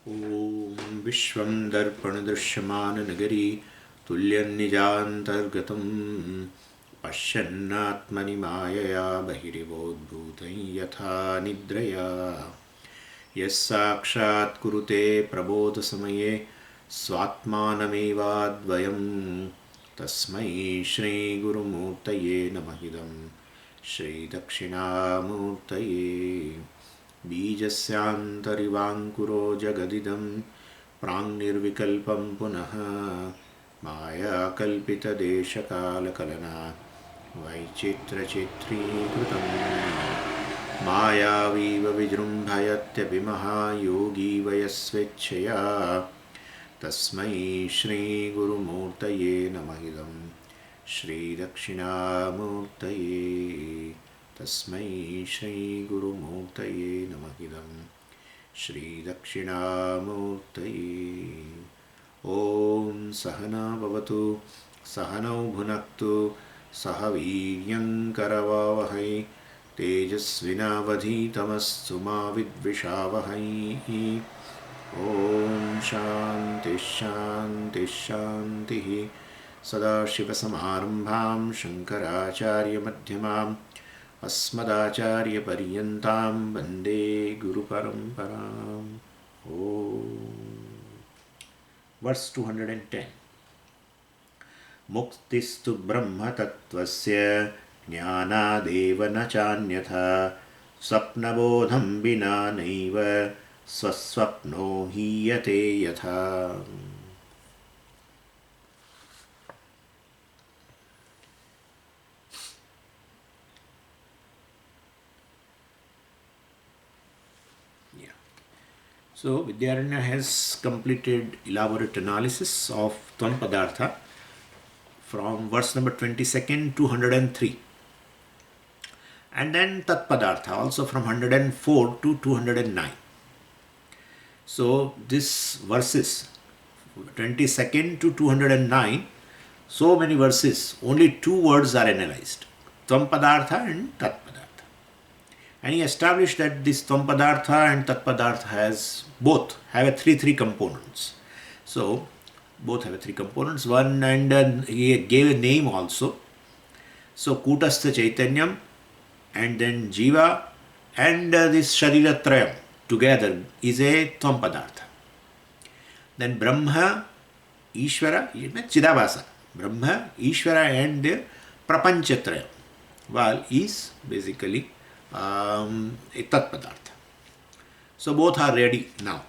ॐ विश्वं दर्पणदृश्यमाननगरी तुल्यन्निजान्तर्गतं पश्यन्नात्मनि मायया बहिरिवोद्भूतं यथा निद्रया यः साक्षात् कुरुते प्रबोधसमये स्वात्मानमेवाद्वयं तस्मै श्रीगुरुमूर्तये नमः इदं श्रीदक्षिणामूर्तये बीजस्यान्तरिवाङ्कुरो जगदिदं प्राङ्निर्विकल्पं पुनः मायाकल्पितदेशकालकलना वैचित्र्यचित्रीकृतं मायावीव विजृम्भयत्यपि महायोगी वयस्वेच्छया तस्मै श्रीगुरुमूर्तये नमः इदं श्रीदक्षिणामूर्तये तस्मै श्रीगुरुमूर्तये नमः इदं श्रीदक्षिणामूर्तये ॐ सहना भवतु सहनौ भुनक्तु सह वीर्यङ्करवावहै तेजस्विनावधीतमस्तु मा विद्विषावहै ॐ शान्तिः शान्तिः शान्तिः सदाशिवसमारम्भां शङ्कराचार्यमध्यमाम् अस्मदाचार्यपर्यन्तां वन्दे गुरुपरम्पराम् ॐ वर्स् 210 मुक्तिस्तु ब्रह्मतत्त्वस्य ज्ञानादेव न चान्यथा स्वप्नबोधं विना नैव स्वस्वप्नो हीयते यथा So, Vidyaranya has completed elaborate analysis of Tvam Padartha from verse number 22nd to 103. And then Tat Padartha also from 104 to 209. So, this verses 22nd to 209, so many verses, only two words are analyzed, Tvam Padartha and Tat Padartha. And he established that this Tvam Padartha and Tat Padartha both have a three components. So, both have a three components. One, and he gave a name also. So, Kutastha Chaitanyam and then Jiva and this Shariratrayam together is a Tvam Padartha. Then Brahma, Ishvara, Chidabhasa. Brahma, Ishvara and Prapanchatrayam. Well, is basically a Tat Padartha. So both are ready now.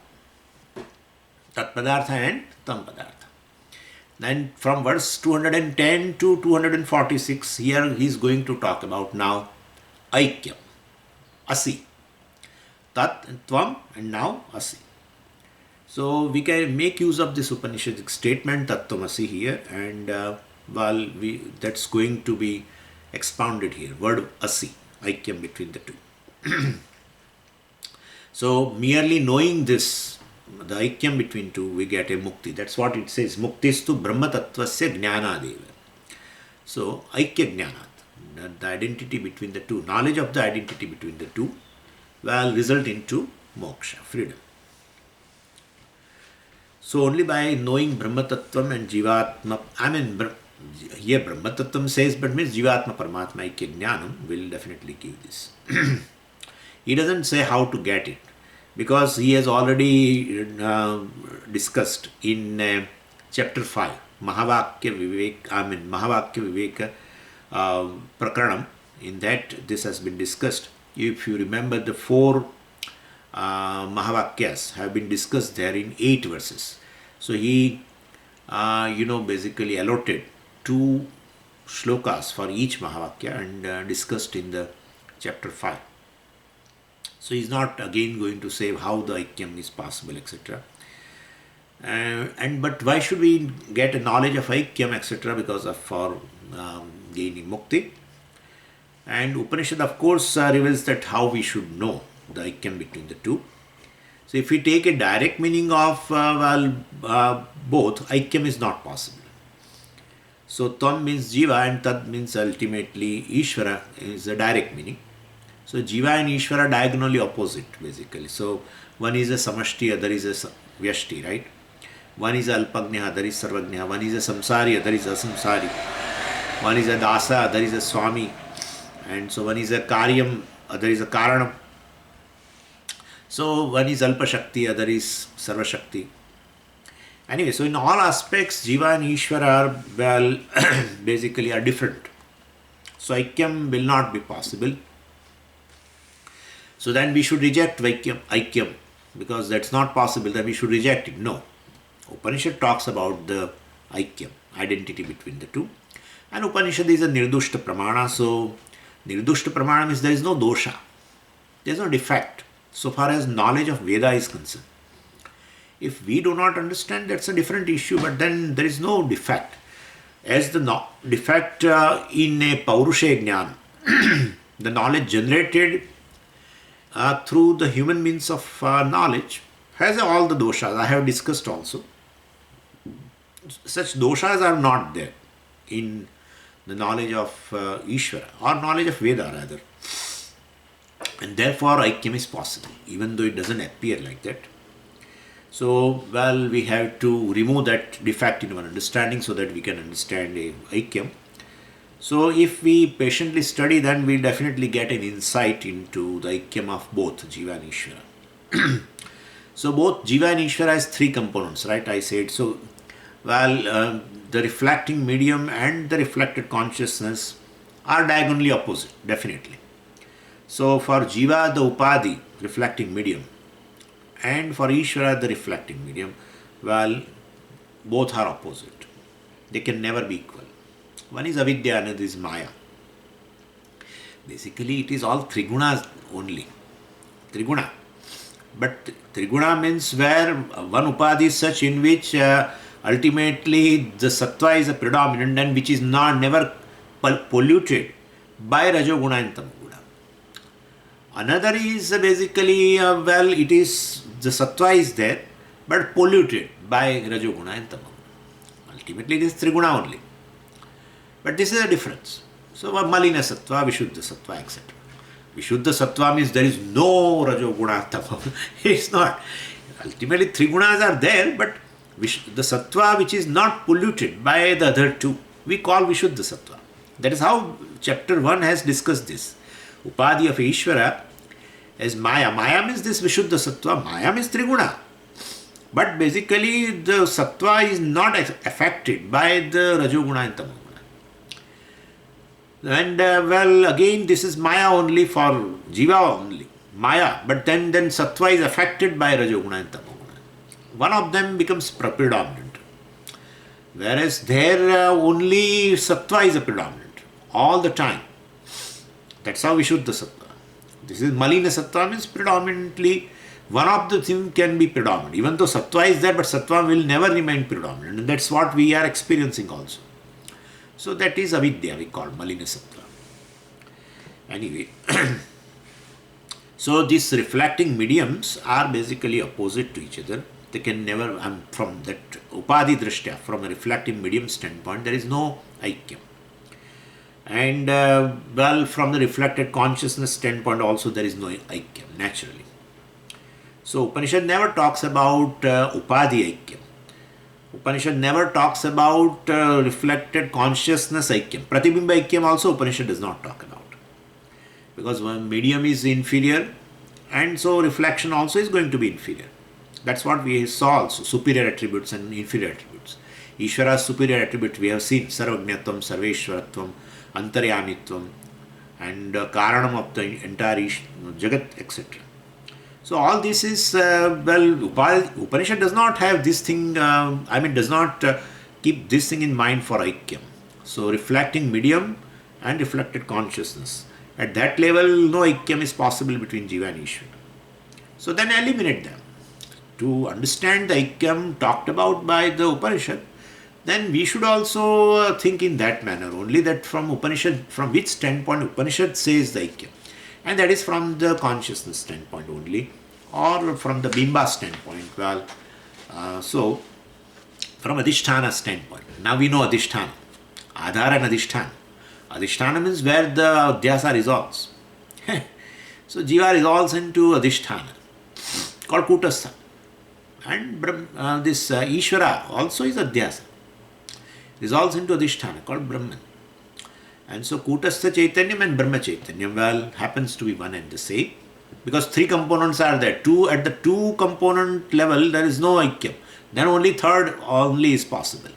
Tat Padartha and Tam Padartha. Then from verse 210 to 246, here he is going to talk about now Aikyam, Asi. Tat and Tvam and now Asi. So we can make use of this Upanishadic statement Tattvamasi here, and that's going to be expounded here. Word Asi, Aikyam between the two. So, merely knowing this, the Aikyam between two, we get a Mukti. That's what it says. Muktistu Brahma Tattvasya Jnanadeva. So, Aikya Jnanat, the identity between the two, knowledge of the identity between the two, will result into moksha, freedom. So, only by knowing Brahma Tattvam and Jivatma, here Brahma Tattvam says, but means Jivatma Paramatma Aikya Jnanam will definitely give this. He doesn't say how to get it, because he has already discussed in chapter 5, Mahavakya Viveka Prakaranam. In that, this has been discussed. If you remember, the four Mahavakyas have been discussed there in 8 verses. So he, basically allotted 2 shlokas for each Mahavakya and discussed in the chapter 5. So he is not again going to say how the Aikyam is possible, etc. But why should we get a knowledge of Aikyam, etc.? Because for gaining Mukti. And Upanishad, of course, reveals that how we should know the Aikyam between the two. So if we take a direct meaning of both, Aikyam is not possible. So Tam means Jiva and Tat means ultimately Ishvara is a direct meaning. So Jiva and Ishvara are diagonally opposite basically. So one is a Samashti, other is a Vyashti, right? One is a Alpagnya, other is Sarvagnya. One is a Samsari, other is a Samsari. One is a Dasa, other is a Swami. And so one is a Karyam, other is a Karanam. So one is Alpa Shakti, other is Sarva Shakti. Anyway, so in all aspects, Jiva and Ishvara are, well, basically are different. So Aikyam will not be possible. So then we should reject Aikyam, because that's not possible, then we should reject it. No. Upanishad talks about the Aikyam, identity between the two. And Upanishad is a Nirdushta Pramana. So Nirdushta Pramana means there is no dosha. There is no defect so far as knowledge of Veda is concerned. If we do not understand, that's a different issue, but then there is no defect. As the defect in a Paurusha Jnana, the knowledge generated through the human means of knowledge has all the doshas. I have discussed also. Such doshas are not there in the knowledge of Ishvara or knowledge of Veda rather. And therefore Aikyam is possible, even though it doesn't appear like that. So, well, we have to remove that defect in our understanding so that we can understand a Aikyam. So, if we patiently study, then we'll definitely get an insight into the Aikyam of both Jiva and Ishvara. So, both Jiva and Ishvara has three components, right? I said so. Well, the reflecting medium and the reflected consciousness are diagonally opposite, definitely. So, for Jiva, the Upadi, reflecting medium, and for Ishvara, the reflecting medium, well, both are opposite. They can never be equal. One is avidya, another is maya. Basically, it is all trigunas only. Triguna. But triguna means where one upadi is such in which ultimately the sattva is a predominant and which is never polluted by rajoguna and tamaguna. Another is basically, well, it is the sattva is there but polluted by rajoguna and tamaguna. Ultimately, it is triguna only. But this is a difference. So, malina sattva, vishuddha sattva, etc. Vishuddha sattva means there is no rajoguna tamaguna. It's not. Ultimately, three gunas are there, but the sattva which is not polluted by the other two, we call vishuddha sattva. That is how chapter 1 has discussed this. Upadi of Ishvara as Maya. Maya means this vishuddha sattva. Maya means triguna. But basically, the sattva is not affected by the rajoguna and tamaguna. And well, again, this is Maya only for Jiva only. Maya, but then sattva is affected by rajoguna and tamaguna. One of them becomes predominant. Whereas there only sattva is a predominant all the time. That's how vishuddha sattva. This is malina sattva means predominantly one of the things can be predominant. Even though sattva is there, but sattva will never remain predominant. And that's what we are experiencing also. So that is avidya, we call malina sattva. Anyway, so these reflecting mediums are basically opposite to each other. They can never, from that upadi drishtya, from a reflecting medium standpoint, there is no aikyam. And well, from the reflected consciousness standpoint also there is no aikyam, naturally. So Upanishad never talks about upadi aikyam. Upanishad never talks about reflected consciousness aikyam. Pratibimba aikyam also Upanishad does not talk about. Because one medium is inferior and so reflection also is going to be inferior. That's what we saw also, superior attributes and inferior attributes. Ishvara's superior attribute we have seen, sarvajñatvam, sarveshwaratvam, antaryamitvam, and karanam of the entire jagat, etc. So all this is, well, Upanishad does not have this thing, does not keep this thing in mind for aikyam. So reflecting medium and reflected consciousness. At that level, no aikyam is possible between Jiva and Ishvara. So then eliminate them. To understand the aikyam talked about by the Upanishad, then we should also think in that manner, only that from Upanishad, from which standpoint Upanishad says the aikyam. And that is from the consciousness standpoint only, or from the bimba standpoint. Well, so from adhisthana standpoint. Now we know adhisthana, adhara and adhisthana. Adhisthana means where the adhyasa resolves. So Jiva resolves into Adhisthana called Kutastha. And this Ishvara also is Adhyasa. Resolves into Adhisthana called Brahman. And so Kutastha Chaitanyam and Brahma Chaitanyam, well, happens to be one and the same. Because three components are there. Two at the two component level, there is no Aikyam. Then only third only is possible.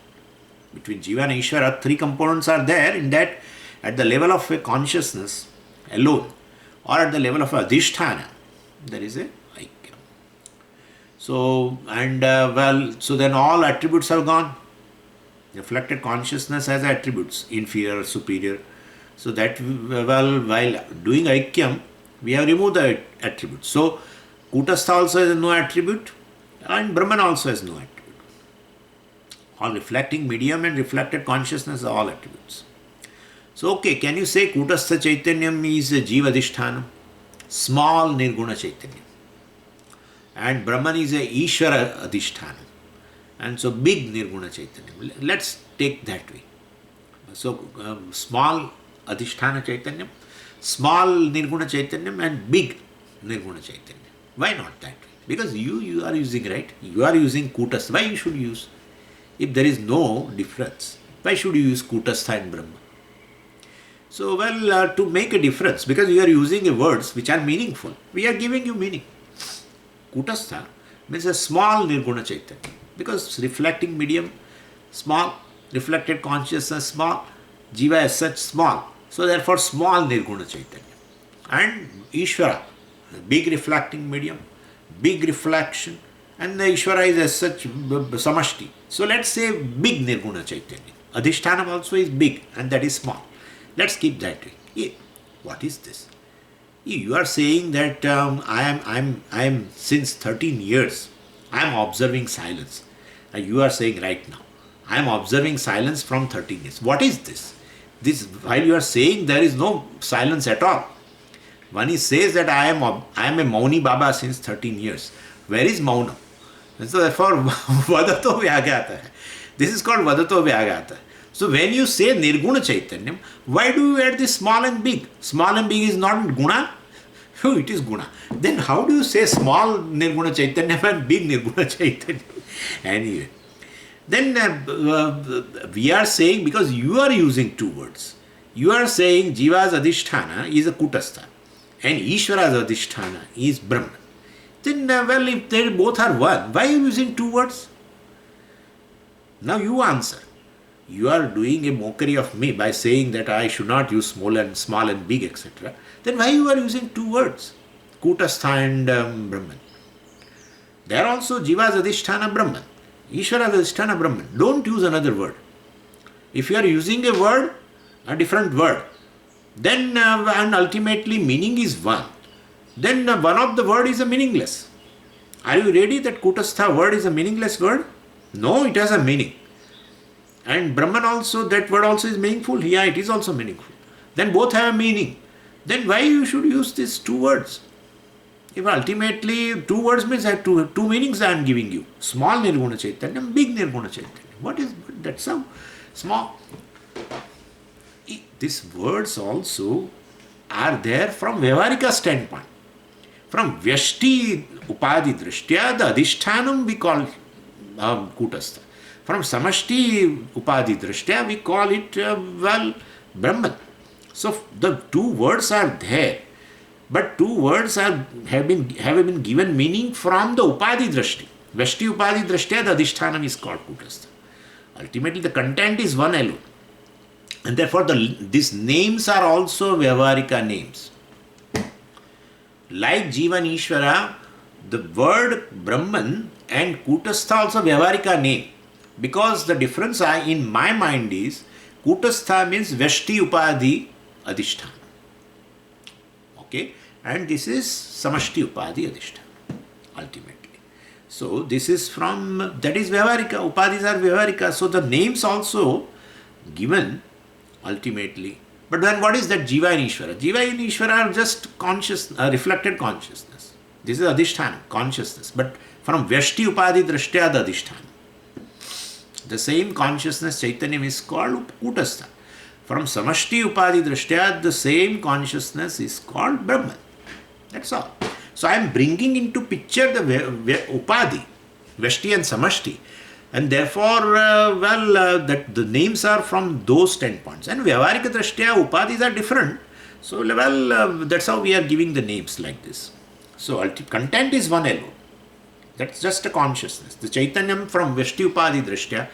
Between Jiva and Ishvara, three components are there, in that at the level of a consciousness alone, or at the level of Adhisthana, there is a Aikyam. So, and so then all attributes have gone. Reflected consciousness has attributes, inferior, superior. So that, while doing Aikyam, we have removed the attributes. So, Kutastha also has no attribute, and Brahman also has no attribute. All reflecting medium and reflected consciousness are all attributes. So, okay, can you say Kutastha Chaitanyam is a Jiva Adhisthana, small Nirguna Chaitanya, and Brahman is a Ishvara Adhisthana, and so big Nirguna Chaitanya. Let's take that way. So, small Adhisthana Chaitanyam, small Nirguna Chaitanyam, and big Nirguna Chaitanya. Why not that way? Because you are using, right? You are using Kutastha. Why you should use? If there is no difference, why should you use Kutastha and Brahma? So, well, to make a difference, because you are using words which are meaningful, we are giving you meaning. Kutastha means a small Nirguna Chaitanya, because reflecting medium, small, reflected consciousness, small, Jiva as such, small. So, therefore, small Nirguna Chaitanya. And Ishvara, big reflecting medium, big reflection, and the Ishvara is as such Samashti. So, let's say big Nirguna Chaitanya. Adhisthana also is big, and that is small. Let's keep that way. Yeah. What is this? You are saying that I am since 13 years, I am observing silence. You are saying right now, I am observing silence from 13 years. What is this? This, while you are saying there is no silence at all. One says that I am a Mauni Baba since 13 years. Where is Mauna? And so therefore, Vadato Vyagata. This is called Vadato Vyagata. So when you say Nirguna Chaitanyam, why do you add this small and big? Small and big is not Guna? Oh, it is Guna. Then how do you say small Nirguna Chaitanyam and big Nirguna Chaitanyam? Anyway. Then we are saying, because you are using two words, you are saying Jiva's Adhisthana is a Kutastha and Ishvara's Adhisthana is Brahman. Then, well, if they both are one, why are you using two words? Now you answer. You are doing a mockery of me by saying that I should not use small and big, etc. Then why you are using two words? Kutastha and Brahman. There also Jiva's Adhisthana Brahman. Ishvara Adhisthana Brahman. Don't use another word. If you are using a word, a different word, then and ultimately meaning is one, then one of the word is a meaningless. Are you ready that Kutastha word is a meaningless word? No, it has a meaning. And Brahman also, that word also is meaningful. Yeah, it is also meaningful. Then both have a meaning. Then why you should use these two words? If ultimately two words means that two meanings I am giving you. Small Nirguna Chaitanya, big Nirguna Chaitanya. What is that? Some small. These words also are there from Vyavarika standpoint. From Vyashti Upadi Drishtya, the Adhishthanam we call Kutastha. From Samashti Upadi Drishtya, we call it, Brahman. So the two words are there. But two words have been given meaning from the Upadi Drishti. Vyashti Upadi Drishtya, the Adhishthanam is called Kutastha. Ultimately, the content is one alone. And therefore, these names are also Vyavarika names. Like Jiva and Ishvara, the word Brahman and Kutastha also Vyavarika name. Because the difference in my mind is, Kutastha means Vyashti Upadi Adhisthana. Okay? And this is Samashti Upadi Adhisthana, ultimately. So, this is from, that is Vyavarika, Upadis are Vyavarika. So, the names also given ultimately. But then what is that Jiva and Ishvara? Jiva and Ishvara are just reflected consciousness. This is Adhisthana, consciousness. But from Vyashti Upadi Drishtya, the Adhisthana. The same consciousness, Chaitanya, is called Kutastha. From Samashti Upadi Drishtya, the same consciousness is called Brahman. That's all. So I am bringing into picture the Upadhi, Veshti and Samashti. And therefore, that the names are from those standpoints. And Vyavarika Drashtya, Upadhis are different. So, that's how we are giving the names like this. So, content is one alone. That's just a consciousness. The Chaitanyam from Veshti Upadhi Drashtya,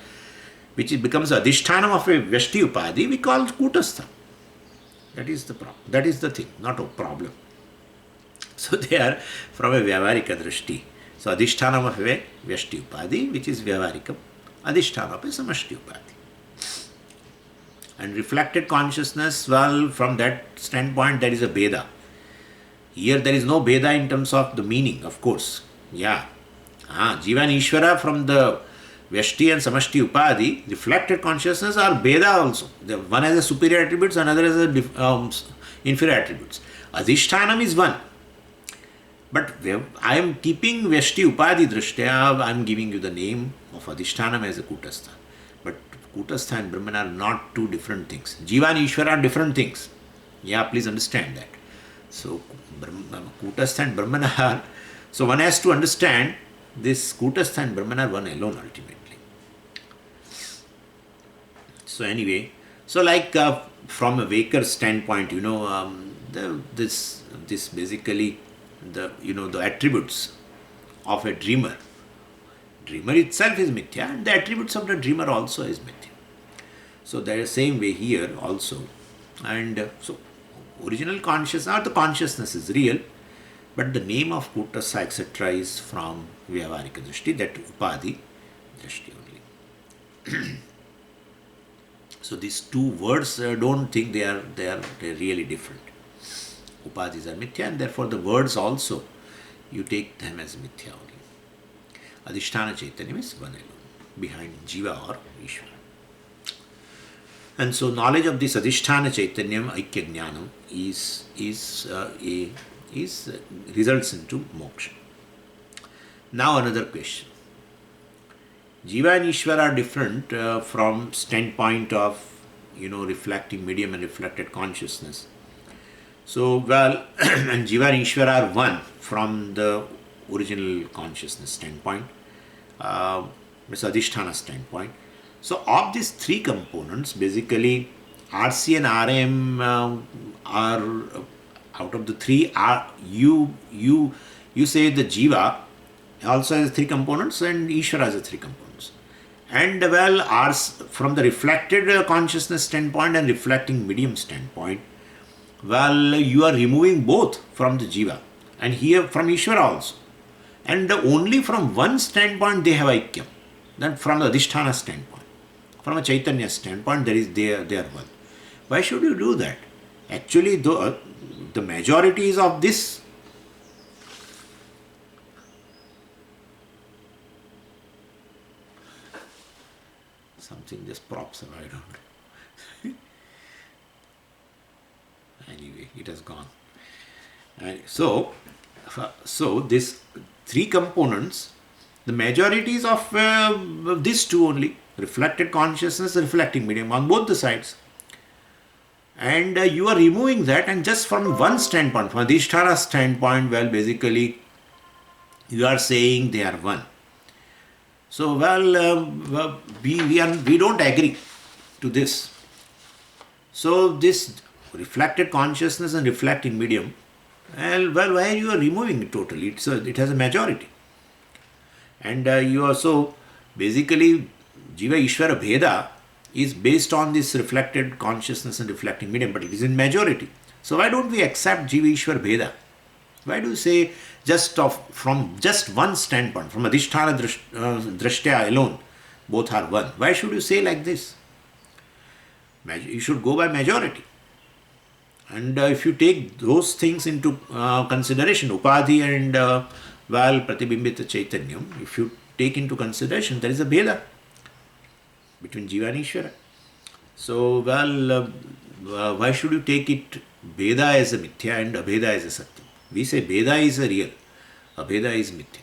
which becomes Adhishthanam of a Veshti Upadhi, we call Kutastha. That is the problem. That is the thing, not a problem. So, they are from a Vyavarika Drashti. So, Adhishthanam of a Vyashti Upadhi, which is Vyavarikam, Adhishthanam of a Samashti Upadhi. And reflected consciousness, well, from that standpoint, there is a Beda. Here, there is no Beda in terms of the meaning, of course. Yeah. Jiva and Ishvara from the Vyashti and Samashti Upadhi, reflected consciousness are Beda also. One has a superior attributes, another has a inferior attributes. Adhishthanam is one. But I am keeping Vyashti Upadhi Drashtya, I am giving you the name of Adhishthanam as a Kutastha. But Kutastha and Brahman are not two different things. Jiva and Ishvara are different things. Yeah, please understand that. So, Kutastha and Brahman are, so one has to understand this Kutastha and Brahman are one alone ultimately. So anyway, so like from a Waker's standpoint, this basically the attributes of a dreamer. Dreamer itself is mithya, and the attributes of the dreamer also is mithya. So there is same way here also. And so original consciousness or the consciousness is real, but the name of Kutastha etc. is from Vyavarika Drishti, that Upadhi Drishti only. So these two words, don't think they are really different. Upadhis are mithya, and therefore the words also, you take them as mithya only. Adhisthana Chaitanya is one alone, behind Jiva or Ishvara. And so knowledge of this Adhisthana Chaitanyam, Aikya Jnanam, results into moksha. Now another question. Jiva and Ishvara are different from standpoint of, reflecting medium and reflected consciousness. So, and Jiva and Ishvara are one from the original consciousness standpoint, Adhisthana standpoint. So, of these three components, basically RC and RM are, out of the three, you say the Jiva also has three components and Ishvara has three components. And from the reflected consciousness standpoint and reflecting medium standpoint, you are removing both from the Jiva and here from Ishvara also. And only from one standpoint they have Aikyam. Then from the Adhisthana standpoint, from a Chaitanya standpoint, they are one. Why should you do that? Actually, the majority is of this. Something just props up, I don't know. Anyway, it has gone. And so these three components, the majority is of these two only, reflected consciousness, reflecting medium on both the sides. And you are removing that, and just from one standpoint, from Adhisthana standpoint, basically you are saying they are one. So, we don't agree to this. So, this reflected consciousness and reflecting medium, why you are removing it totally? It has a majority. And you also, basically, Jiva Ishvara Bheda is based on this reflected consciousness and reflecting medium, but it is in majority. So why don't we accept Jiva Ishvara Bheda? Why do you say from just one standpoint, from Adhisthana Drashtya alone, both are one? Why should you say like this? You should go by majority. And if you take those things into consideration, Upadhi and Pratibimbita Chaitanyam, if you take into consideration, there is a Bheda between Jiva and Ishvara. So, why should you take it Bheda as a Mithya and Abheda as a Satyam? We say Bheda is a real, Abheda is Mithya.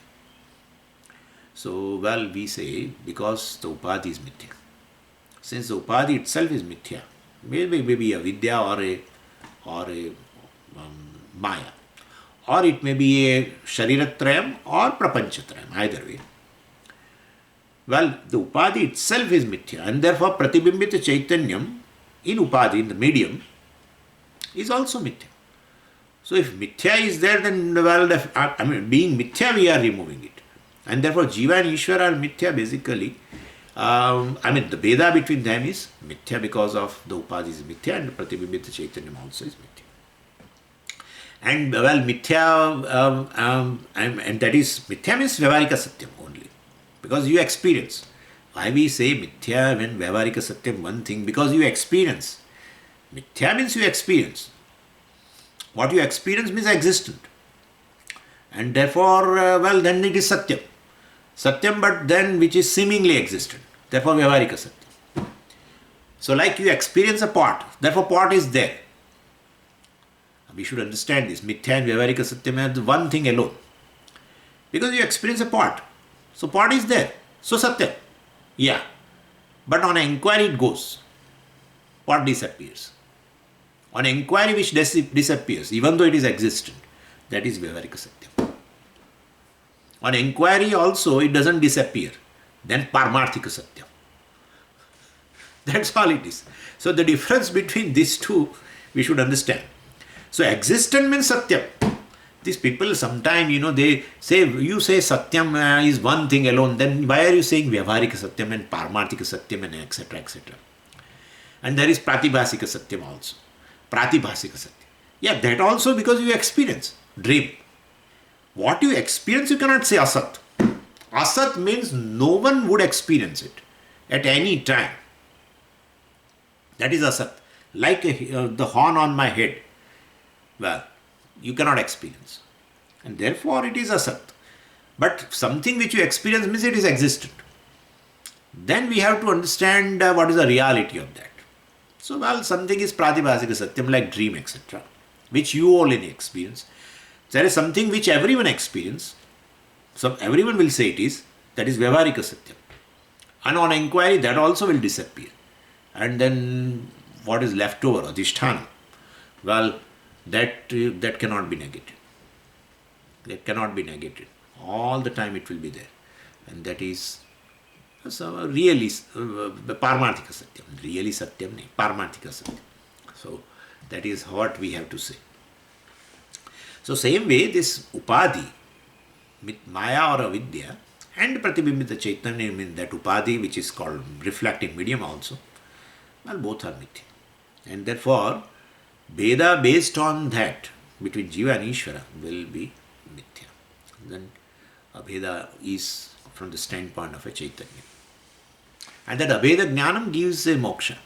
So, we say because the Upadhi is Mithya. Since the Upadhi itself is Mithya, maybe a Vidya or a Maya, or it may be a Shariratrayam or Prapanchatrayam, either way. Well, the Upadhi itself is Mithya, and therefore Pratibimbita Chaitanyam in Upadhi, in the medium, is also Mithya. So if Mithya is there, then, well, being Mithya, we are removing it. And therefore Jiva and Ishvara are Mithya basically. The Veda between them is Mithya because of the Upadhi is Mithya, and Pratibimbita Chaitanyam also is Mithya. And well, Mithya, and that is, Mithya means Vyavarika Satyam only. Because you experience. Why we say Mithya when Vyavarika Satyam, one thing, because you experience. Mithya means you experience. What you experience means existent. And therefore, then it is Satyam. Satyam, but then which is seemingly existent. Therefore, Vyavarika Satyam. So like you experience a pot, therefore pot is there. We should understand this. Mithya and Vyavarika Satyam are one thing alone. Because you experience a pot. So pot is there. So Satyam. Yeah. But on inquiry it goes. Pot disappears. On inquiry which disappears, even though it is existent, that is Vyavarika Satyam. On inquiry also it doesn't disappear. Then Paramarthika Satyam. That's all it is. So the difference between these two we should understand. So existent means Satyam. These people sometimes, they say, you say Satyam is one thing alone, then why are you saying Vyavarika Satyam and Paramarthika Satyam and etc. etc. And there is Pratibhasika Satyam also. Pratibhasika Satyam. Yeah, that also because you experience. Dream. What you experience, you cannot say Asat. Asat means no one would experience it at any time. That is Asat. Like the horn on my head. Well, you cannot experience. And therefore it is Asat. But something which you experience means it is existent. Then we have to understand what is the reality of that. So, well, something is Pratibhasika Satyam, like dream, etc., which you only experience. There is something which everyone experiences. So everyone will say it is. That is Vyavarika Satyam. And on inquiry, that also will disappear. And then what is left over, Adhisthana? Well, that cannot be negated. That cannot be negated. All the time it will be there. And that is really Paramarthika Satyam. Really Satyam, Paramarthika Satyam. So that is what we have to say. So same way, this Upadhi, Maya or Avidya, and Pratibimbita Chaitanya, mean that Upadhi, which is called reflecting medium also, well, both are Mithya. And therefore, Veda based on that, between Jiva and Ishvara, will be Mithya. Then Abheda is from the standpoint of a Chaitanya. And that Abheda Jnanam gives a moksha.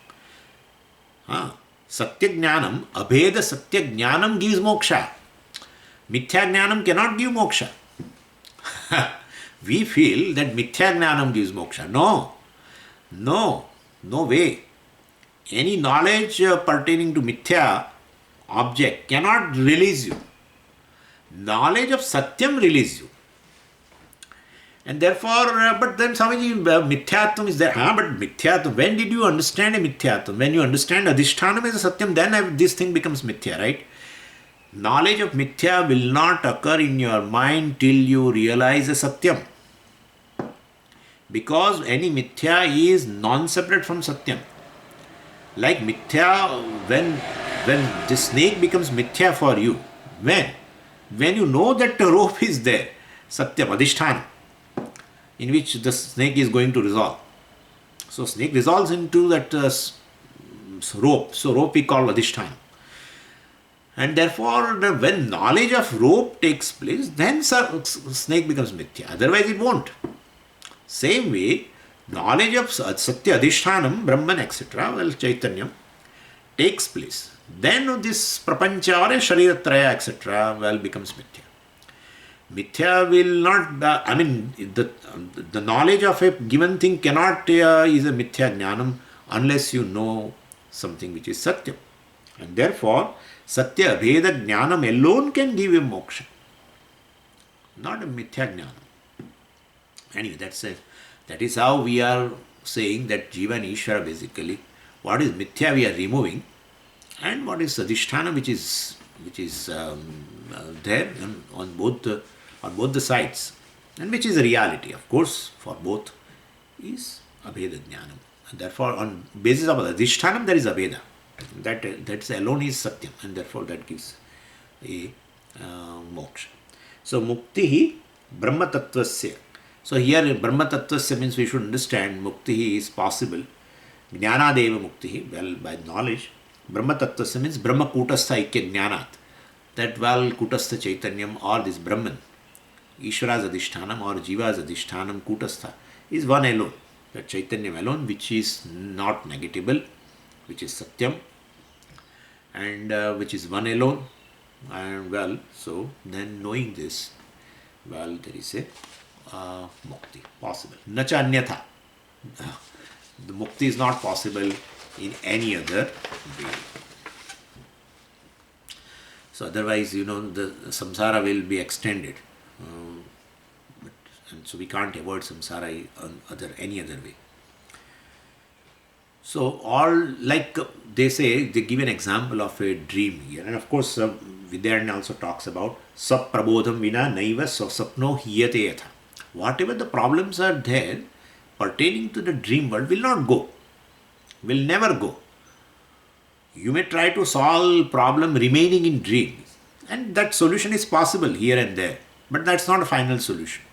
Satya Jnanam, Abheda Satya Jnanam gives moksha. Mithya Jnanam cannot give moksha. We feel that Mithya Jnanam gives moksha. No way. Any knowledge pertaining to Mithya object cannot release you. Knowledge of Satyam releases you. And therefore, but then Swamiji, Mithyatvam is there. But Mithyatvam, when did you understand a Mithyatvam? When you understand Adhishthanam as a Satyam, then this thing becomes Mithya, right? Knowledge of Mithya will not occur in your mind till you realize a Satyam. Because any Mithya is non-separate from Satyam. Like Mithya, when the snake becomes Mithya for you, when you know that the rope is there, Satyam, Adhishthanam, in which the snake is going to resolve. So snake resolves into that rope. So rope we call Adhishthanam. And therefore, when knowledge of rope takes place, then snake becomes Mithya. Otherwise it won't. Same way, knowledge of Satya, Adhishthanam, Brahman, etc., well, Chaitanyam, takes place. Then this Prapancha or Shariratraya, etc., well, becomes Mithya. Mithya will not, the knowledge of a given thing cannot is a Mithya Jnanam unless you know something which is Satyam. And therefore, Satya Abheda Jnanam alone can give you moksha. Not a Mithya Jnanam. Anyway, that is how we are saying that Jiva and Ishvara basically, what is Mithya we are removing, and what is Adhisthana which is there on both the sides, and which is a reality, of course, for both is Abheda Jnanam. And therefore, on basis of Adhishtanam, there is Abheda. That alone is Satyam, and therefore that gives a moksha. So, Mukti Brahma Tattvasya. So, here Brahma Tattvasya means we should understand Mukti is possible. Jnanadeva Mukti, well, by knowledge. Brahma Tattvasya means Brahma Kutastha Ikya Jnanat. That well, Kutastha Chaitanyam or this Brahman, Ishvara's Adhishtanam or Jiva's Adhishtanam, Kutastha, is one alone. That Chaitanyam alone, which is not negatable, which is Satyam, and which is one alone. And well, so then knowing this, well, there is a mukti possible. Nacha anyatha. The mukti is not possible in any other way. So otherwise, the samsara will be extended. And so we can't avoid samsara on any other way. So all, like they say, they give an example of a dream here. And of course, Vidyaranya also talks about sap prabodham vina naiva sapno hiyate yatha. Whatever the problems are there pertaining to the dream world will not go, will never go. You may try to solve problem remaining in dream, and that solution is possible here and there, but that's not a final solution.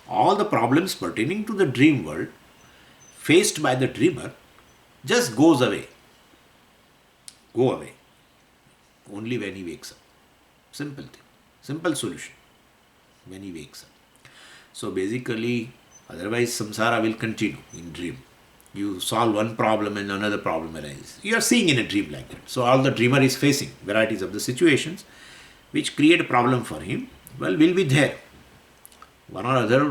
All the problems pertaining to the dream world faced by the dreamer just goes away. Go away. Only when he wakes up. Simple thing. Simple solution. When he wakes up. So basically, otherwise samsara will continue in dream. You solve one problem and another problem arises. You are seeing in a dream like that. So all the dreamer is facing varieties of the situations which create a problem for him, well, will be there. One or other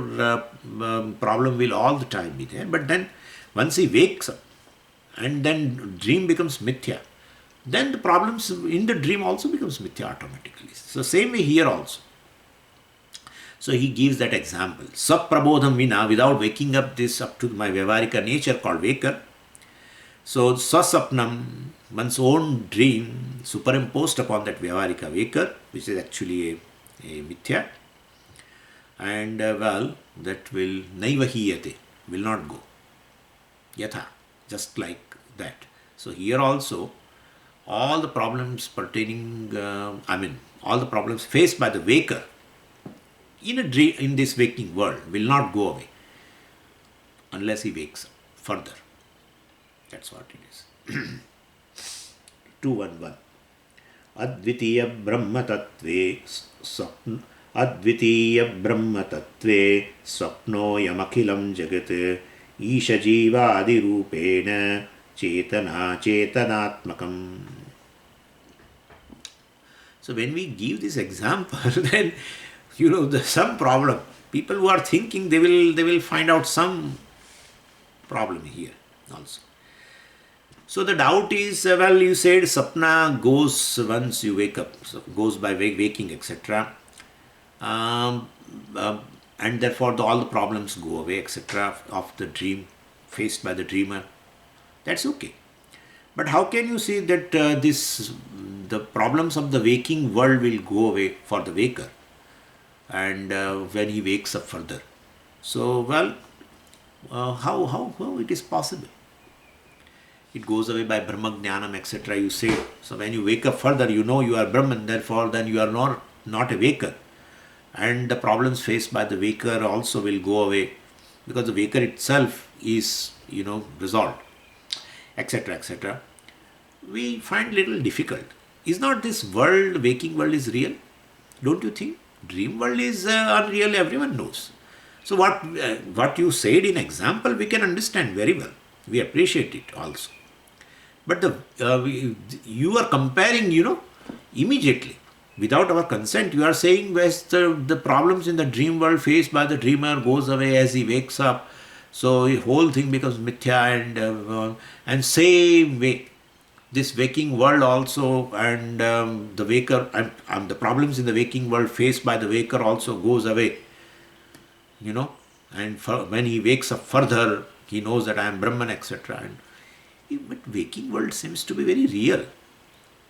problem will all the time be there. But then once he wakes up and then dream becomes mithya, then the problems in the dream also becomes mithya automatically. So same way here also. So he gives that example. Saprabodham vina, without waking up to my Vyavarika nature called waker. So swasapnam, one's own dream superimposed upon that Vyavarika waker, which is actually a mithya. And well, that will naiva hiyate, will not go. Yatha, just like that. So here also, all the problems pertaining, all the problems faced by the waker in a dream, in this waking world, will not go away unless he wakes up further. That's what it is. 211. Advitiya Brahma Tattve Advitiya Brahma Tattve Swapno Yamakhilam Jagat Isha Jiva Adi Rupena Chetana Chetanatmakam. So when we give this example, then there's some problem. People who are thinking, they will find out some problem here also. So the doubt is, well, you said sapna goes once you wake up, so goes by waking, etc. And therefore all the problems go away, etc. of the dream faced by the dreamer. That's okay. But how can you say that the problems of the waking world will go away for the waker? And when he wakes up further. So, well, how it is possible? It goes away by Brahma Jnanam, etc. you say. So when you wake up further, you know you are Brahman, therefore then you are not a waker. And the problems faced by the waker also will go away, because the waker itself is, resolved, etc., etc. We find little difficult. Is not this world, waking world is real? Don't you think? Dream world is unreal, everyone knows. So what you said in example, we can understand very well. We appreciate it also. But you are comparing, immediately. Without our consent, you are saying the problems in the dream world faced by the dreamer goes away as he wakes up. So the whole thing becomes mithya, and same way, this waking world also, and the waker, and the problems in the waking world faced by the waker also goes away. And when he wakes up further, he knows that I am Brahman, etc. But waking world seems to be very real.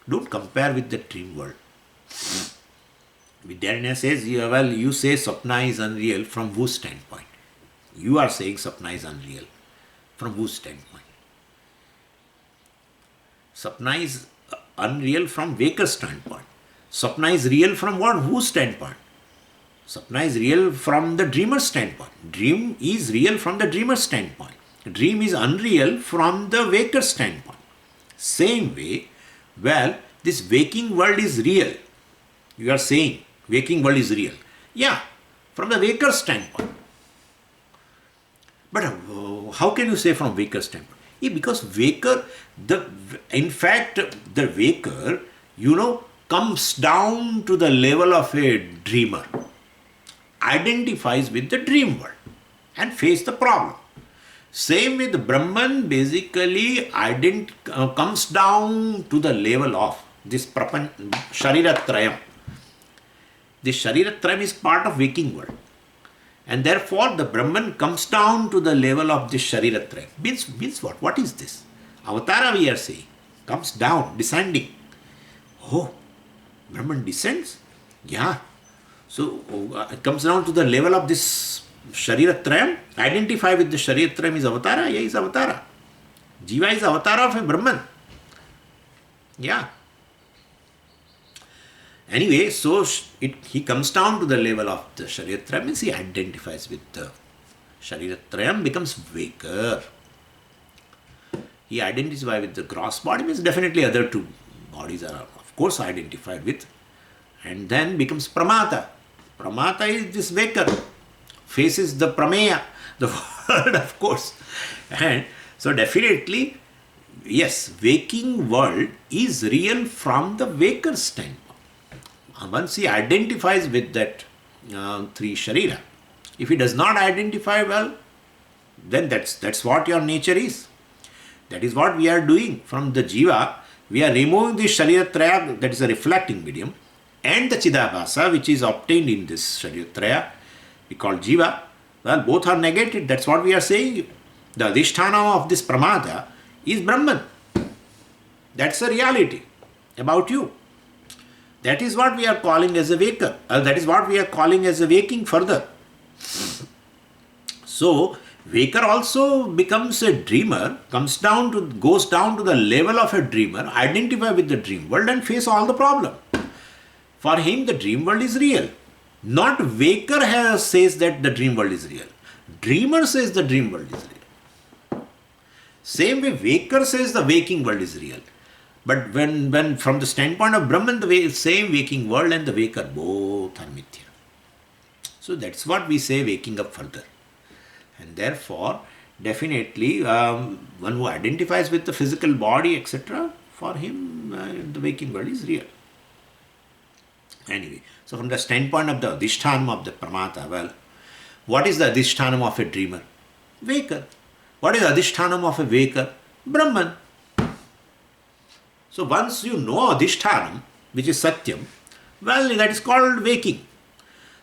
Don't compare with the dream world. Vidyaranya says, well, you say Sapna is unreal from whose standpoint? You are saying Sapna is unreal. From whose standpoint? Sapna is unreal from Waker's standpoint. Sapna is real from what? Whose standpoint? Sapna is real from the dreamer's standpoint. Dream is real from the dreamer's standpoint. Dream is unreal from the waker's standpoint. Same way, well, this waking world is real. You are saying waking world is real. Yeah, from the waker's standpoint. But how can you say from waker's standpoint? Yeah, because waker, in fact, the waker, comes down to the level of a dreamer, identifies with the dream world and face the problem. Same with Brahman, basically comes down to the level of this Shariratrayam. This Shariratrayam is part of waking world. And therefore the Brahman comes down to the level of this Shariratrayam. Means what? What is this? Avatara, we are saying, comes down, descending. Oh, Brahman descends? Yeah. So it comes down to the level of this Shariratrayam. Identify with the Shariratrayam is Avatara. Yeah, is Avatara. Jiva is Avatara of a Brahman. Yeah. Anyway, so he comes down to the level of the Shariratrayam, means he identifies with the Shariratrayam, becomes waker. He identifies with the gross body, means definitely other two bodies are of course identified with, and then becomes Pramata. Pramata is this waker, faces the Prameya, the world of course. And so definitely, yes, waking world is real from the waker standpoint. Once he identifies with that three Sharira, if he does not identify, well, then that's what your nature is. That is what we are doing. From the Jiva, we are removing the Shariratraya, that is a reflecting medium, and the Chidabhasa, which is obtained in this Shariratraya, we call Jiva. Well, both are negated. That's what we are saying. The Adhisthana of this Pramada is Brahman. That's the reality about you. That is what we are calling as a waker. That is what we are calling as a waking further. So, waker also becomes a dreamer, goes down to the level of a dreamer, identify with the dream world and face all the problem. For him, the dream world is real. Not waker says that the dream world is real. Dreamer says the dream world is real. Same way, waker says the waking world is real. But when from the standpoint of Brahman, the same waking world and the waker, both are mithya. So that's what we say, waking up further. And therefore, definitely, one who identifies with the physical body, etc., for him, the waking world is real. Anyway, so from the standpoint of the Adhishthanam of the Pramata, well, what is the Adhishthanam of a dreamer? Waker. What is the Adhishthanam of a waker? Brahman. So once you know Adhishthanam, which is Satyam, well, that is called waking.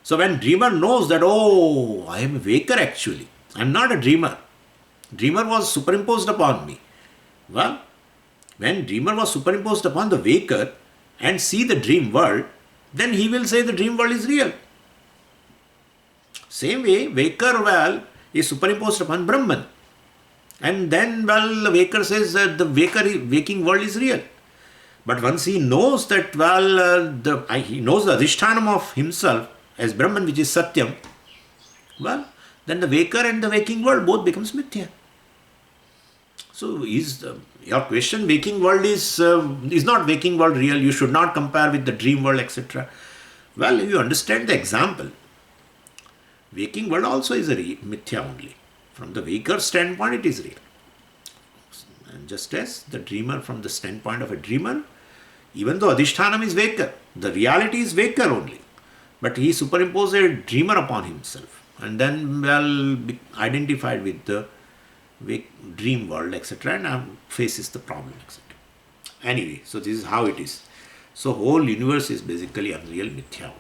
So when dreamer knows that, oh, I am a waker actually, I am not a dreamer. Dreamer was superimposed upon me. Well, when dreamer was superimposed upon the waker and see the dream world, then he will say the dream world is real. Same way, waker, well, is superimposed upon Brahman. And then, well, the waker says that the waking world is real. But once he knows that, well, he knows the Adhishthanam of himself as Brahman, which is Satyam, well, then the waker and the waking world both becomes mithya. So your question, waking world is not waking world real, you should not compare with the dream world, etc. Well, if you understand the example, waking world also is a mithya only. From the waker standpoint, it is real. And just as the dreamer, from the standpoint of a dreamer, even though Adhishthanam is waker, the reality is waker only. But he superimposed a dreamer upon himself and then, well, identified with the dream world, etc., and now faces the problem, etc. Anyway, so this is how it is. So whole universe is basically unreal mithya.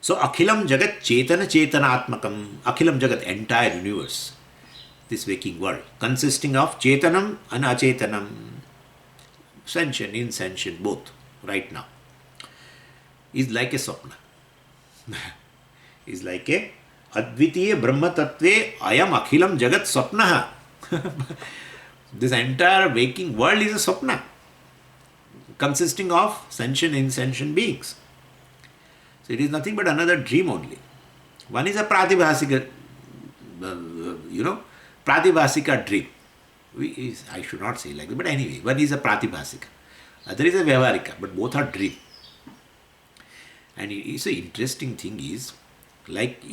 So Akhilam Jagat Chetana Chetanatmakam, Akhilam Jagat, entire universe, this waking world, consisting of Chetanam and Achetanam, sentient, insentient, both, right now. is like a Swapna. Is like a Advitiya Brahma Tattve Ayam Akhilam Jagat Swapnaha. This entire waking world is a Swapna, consisting of sentient and insentient beings. So it is nothing but another dream only. One is a Pratibhasika, Pratibhasika dream. I should not say like that, but anyway, one is a Pratibhasika, other is a Vyavaharika, but both are dream. And it's an interesting thing is, like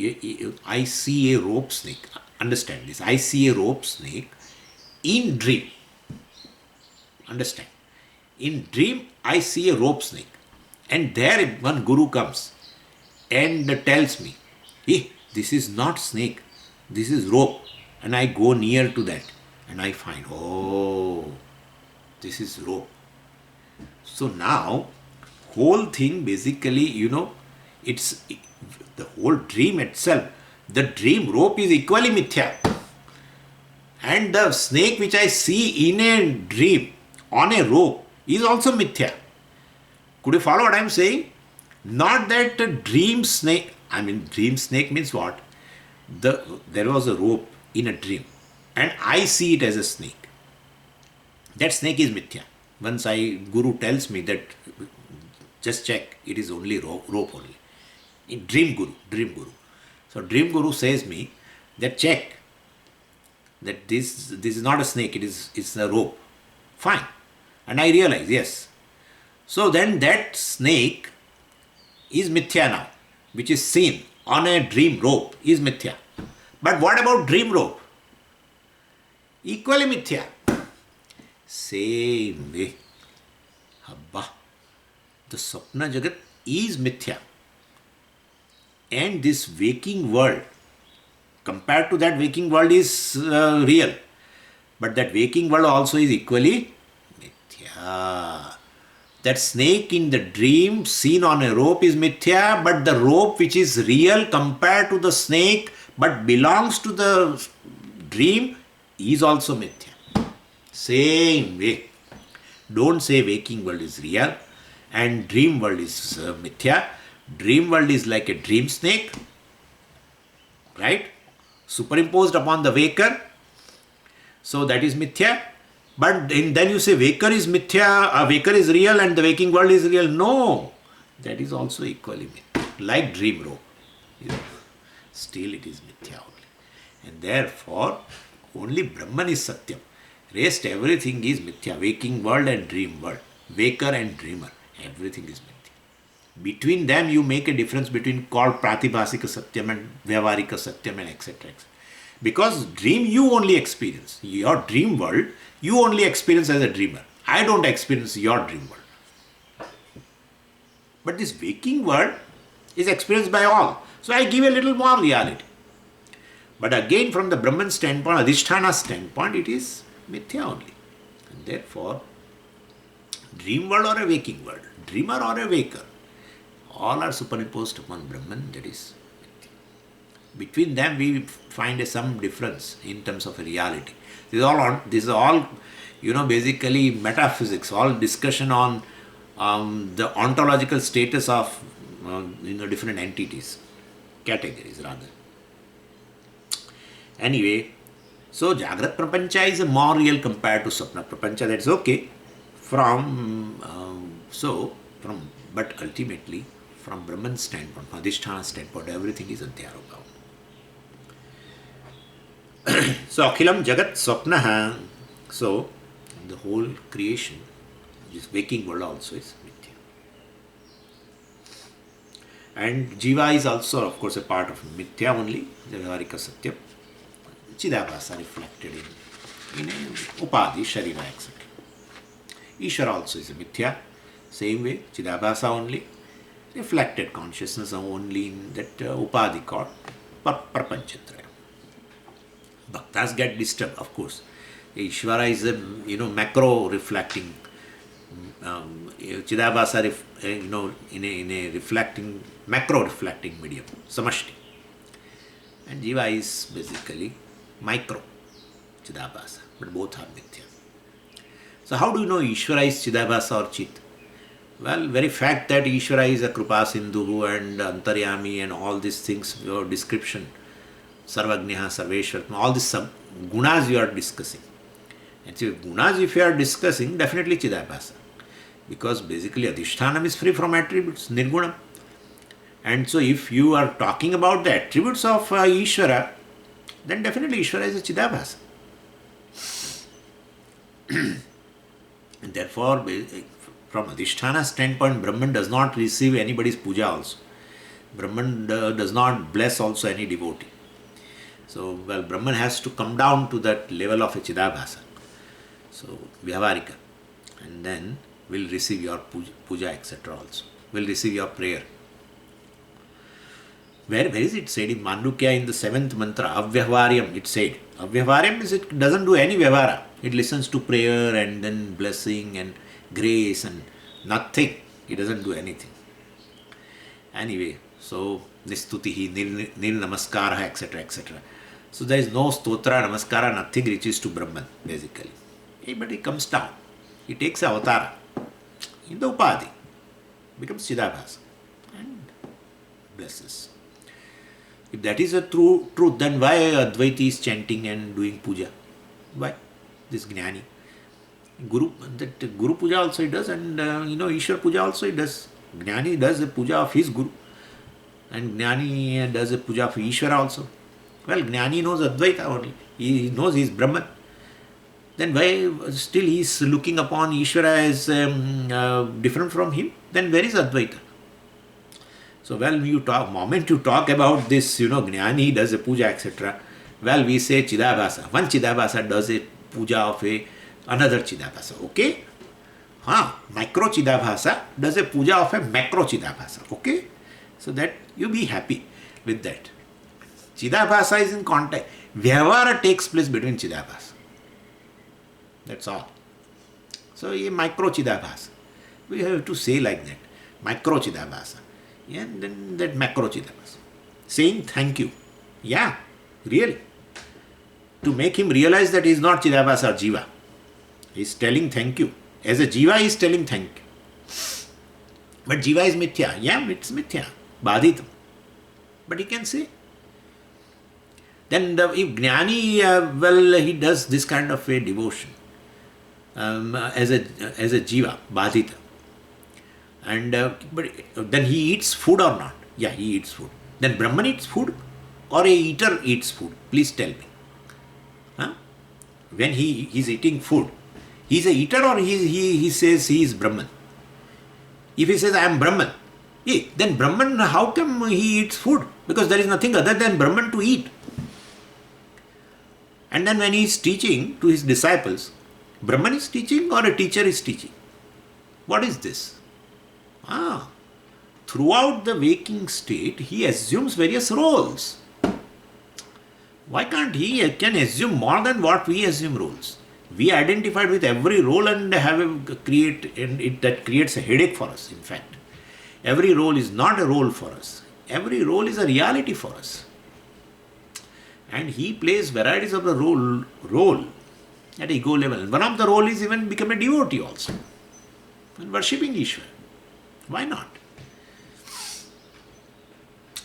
I see a rope snake. Understand this. I see a rope snake in dream. Understand. In dream, I see a rope snake. And there one guru comes and tells me, hey, this is not snake, this is rope. And I go near to that and I find, oh, this is rope. So now, whole thing basically, it's the whole dream itself. The dream rope is equally mithya. And the snake which I see in a dream on a rope is also mithya. Could you follow what I am saying? Not that a dream snake, dream snake means what? There was a rope in a dream and I see it as a snake. That snake is mithya. Once Guru tells me that, just check, it is only rope only. In dream guru. So dream guru says me that check, that this is not a snake, it's a rope. Fine. And I realize, yes. So then that snake is mithya now, which is seen on a dream rope is mithya. But what about dream rope? Equally mithya. Same way. Habba. The Swapna Jagat is mithya. And this waking world, compared to that waking world, is real. But that waking world also is equally mithya. That snake in the dream seen on a rope is mithya, but the rope which is real compared to the snake but belongs to the dream is also mithya. Same way. Don't say waking world is real and dream world is mithya. Dream world is like a dream snake, right? Superimposed upon the waker. So that is mithya. But then you say waker is mithya, waker is real and the waking world is real. No, that is also equally mithya. Like dream rope. Still it is mithya only. And therefore, only Brahman is Satyam. Rest everything is mithya. Waking world and dream world. Waker and dreamer. Everything is mithya. Between them you make a difference between called Pratibhasika Satyam and Vyavaharika Satyam and etc. Because dream you only experience. Your dream world you only experience as a dreamer. I don't experience your dream world. But this waking world is experienced by all. So I give a little more reality. But again from the Brahman standpoint, Adhisthana standpoint, it is mithya only. And therefore, dream world or a waking world, dreamer or a waker, all are superimposed upon Brahman, that is mithya. Between them we find some difference in terms of reality. This is all basically metaphysics, all discussion on the ontological status of different entities, categories rather. Anyway, so Jagrat Prapancha is more real compared to Swapna Prapancha. That's okay. But ultimately, from Brahman standpoint, from Adhisthana standpoint, everything is Adhyaropa. So Akhilam Jagat Swapnaha. So the whole creation, this waking world also is Mithya. And Jiva is also, of course, a part of Mithya only, Vyavaharika Satyam. Chidabhasa reflected in Upadhi, Sharira, etc. Ishvara also is a Mithya. Same way, Chidabhasa only, reflected consciousness only in that Upadhi called Prapanchatraya. Bhaktas get disturbed, of course. Ishvara is a macro reflecting, Chidabhasa in a reflecting, macro reflecting medium, Samashti. And Jiva is basically micro, Chidabhasa, but both are Mithya. So how do you know Ishvara is Chidabhasa or Chit? Well, very fact that Ishvara is a Krupa Sindhu and Antaryami and all these things, your description, Sarvagniha, Sarveshwar, all these gunas you are discussing. And so gunas if you are discussing, definitely Chidabhasa. Because basically Adhishthanam is free from attributes, Nirgunam. And so if you are talking about the attributes of Ishvara, then definitely Ishvara is a Chidabhasa. And therefore, from Adhisthana standpoint, Brahman does not receive anybody's puja also. Brahman does not bless also any devotee. So, well, Brahman has to come down to that level of a Chidabhasa. So, Vyavarika. And then will receive your puja, etc. also. Will receive your prayer. Where is it said in Mandukya in the 7th mantra, Avyahvaryam, it said. Avyahvaryam is it doesn't do any vyavara. It listens to prayer and then blessing and grace and nothing. It doesn't do anything. Anyway, so Nistutihi, Nil Namaskara, etc. etc. So there is no Stotra, Namaskara, nothing reaches to Brahman, basically. But he comes down. He takes avatara in the Upadhi, becomes Chidabhasa and blesses. If that is a true truth, then why Advaiti is chanting and doing puja? Why? This Jnani. Guru puja also he does, and Ishwar puja also he does. Jnani does a puja of his Guru, and Jnani does a puja of Ishwara also. Well, Jnani knows Advaita only. He knows he is Brahman. Then why still he is looking upon Ishwara as different from him? Then where is Advaita? So, moment you talk about this, Jnani does a puja, etc. Well, we say Chidabhasa. One Chidabhasa does a puja of another Chidabhasa. Okay? Micro Chidabhasa does a puja of a macro Chidabhasa. Okay? So that you be happy with that. Chidabhasa is in contact. Vyavara takes place between Chidabhasa. That's all. So, a micro Chidabhasa. We have to say like that. Micro Chidabhasa. And then that macro Chidabhasa. Saying thank you. Yeah, really. To make him realize that he is not Chidabhasa or Jiva. He is telling thank you. As a Jiva, he is telling thank you. But Jiva is Mithya. Yeah, it's Mithya. Badhitam. But he can say. Then if Jnani, he does this kind of a devotion as a Jiva, Badhita. And but then he eats food or not? Yeah, he eats food. Then Brahman eats food or a eater eats food? Please tell me. When he is eating food, he is a eater or he says he is Brahman? If he says I am Brahman, then Brahman, how come he eats food? Because there is nothing other than Brahman to eat. And then when he is teaching to his disciples, Brahman is teaching or a teacher is teaching? What is this? Throughout the waking state, he assumes various roles. Why can't he can assume more than what we assume roles? We identified with every role and that creates a headache for us, in fact. Every role is not a role for us. Every role is a reality for us. And he plays varieties of the role at ego level. And one of the role is even become a devotee also. And worshipping Ishvara. Why not?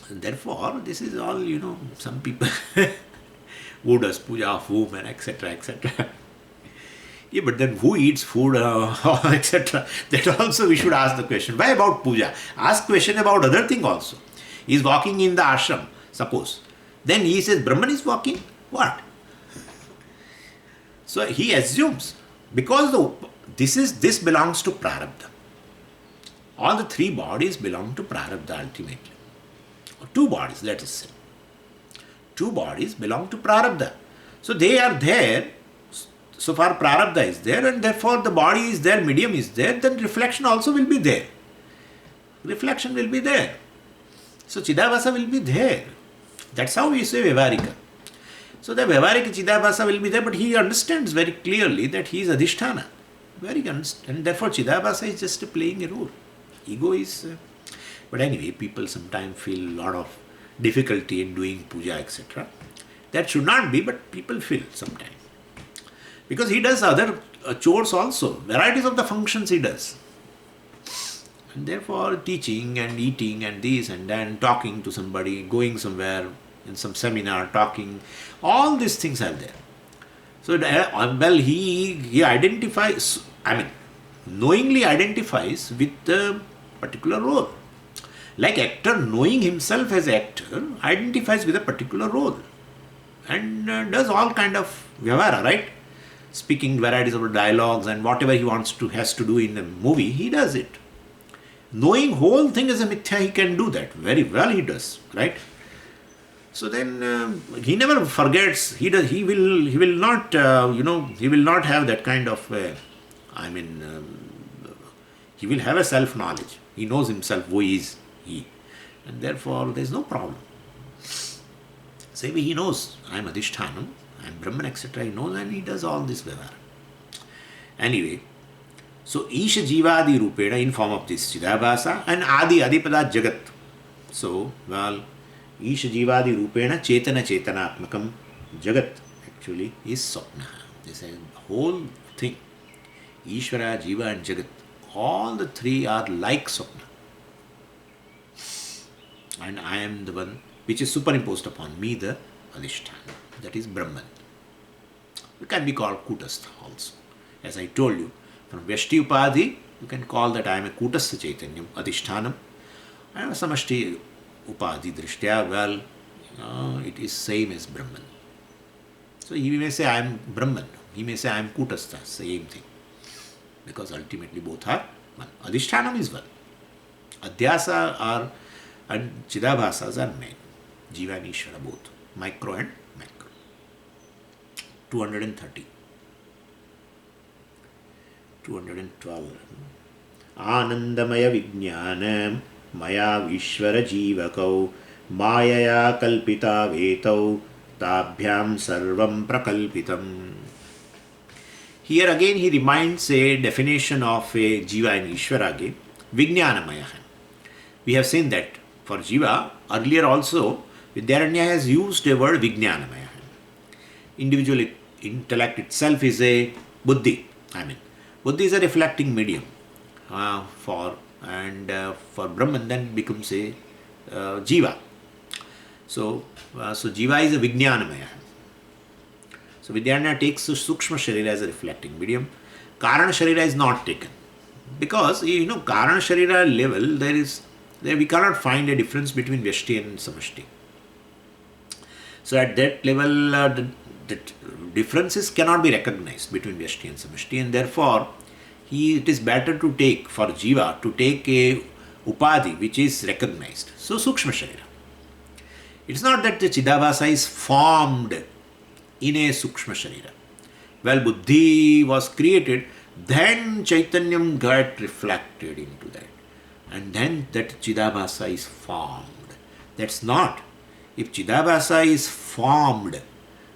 And therefore, this is all, some people who does puja of whom and etc. etc. Yeah, but then who eats food, etc. That also we should ask the question. Why about puja? Ask question about other thing also. He is walking in the ashram, suppose. Then he says, Brahman is walking. What? So he assumes, because this belongs to prarabdha. All the three bodies belong to prarabdha ultimately. Or two bodies, let us say. Two bodies belong to prarabdha. So they are there. So far prarabdha is there, and therefore the body is there, medium is there, then reflection also will be there. Reflection will be there. So Chidabhasa will be there. That's how we say Vyavarika. So the Vyavarika Chidabhasa will be there, but he understands very clearly that he is Adhisthana. And therefore Chidabhasa is just playing a role. Ego is... but anyway, people sometimes feel a lot of difficulty in doing puja, etc. That should not be, but people feel sometimes. Because he does other chores also. Varieties of the functions he does. And therefore, teaching and eating and this and then, talking to somebody, going somewhere in some seminar, talking, all these things are there. So, well, he identifies, I mean, knowingly identifies with a particular role. Like actor knowing himself as actor identifies with a particular role and does all kind of vyavara, right? Speaking varieties of dialogues and whatever he wants to, has to do in the movie, he does it. Knowing whole thing as a mithya, he can do that very well. He does, right? So then he never forgets. He does. He will not. He will not have that kind of. He will have a self knowledge. He knows himself who is he, and therefore there is no problem. Say he knows I am Adhishthanam, I am Brahman, etc. He knows, and he does all this vyavahara. Anyway. So, Isha Jivadi Rupena in form of this Chidabhasa and Adipada Jagat. So, well, Isha Jivadi Rupena Chetana Atmakam Jagat actually is Swapna. This is the whole thing. Ishvara, Jiva and Jagat, all the three are like Swapna. And I am the one which is superimposed upon me, the Adhisthana. That is Brahman. It can be called Kutastha also. As I told you, from Vyashti Upadhi, you can call that I am a Kutastha Chaitanyam, Adhishthanam. I am a Samashti Upadhi Drishtya, well, it is same as Brahman. So he may say I am Brahman, he may say I am Kutastha, same thing. Because ultimately both are one. Adhishthanam is one. Adhyasa are and Chidabhasas are main. Jiva and Ishvara both. Micro and macro. 230. 212. Anandamaya Vijnanam Maya Vishwara Jivakau Mayaya Kalpita Vetau Tabhyam Sarvam Prakalpitam. Here again he reminds a definition of a Jiva and Ishvara again. Vijnanamaya. We have seen that for Jiva, earlier also, Vidyaranya has used a word Vijnanamaya. Individual intellect itself is a Buddhi. Buddhi is a reflecting medium for Brahman, then becomes a Jiva. So Jiva is a Vijnanamaya. So Vidyaranya takes Sukshma Sharira as a reflecting medium. Karana Sharira is not taken. Because, Karana Sharira level, there we cannot find a difference between Vyashti and Samashti. So at that level, the differences cannot be recognized between Vyashti and Samashti, and therefore it is better to take, for Jiva, to take a Upadhi which is recognized. So Sukshma Sharira. It's not that the Chidabhasa is formed in a Sukshma Sharira. Well, Buddhi was created, then Chaitanyam got reflected into that. And then that Chidabhasa is formed. That's not. If Chidabhasa is formed,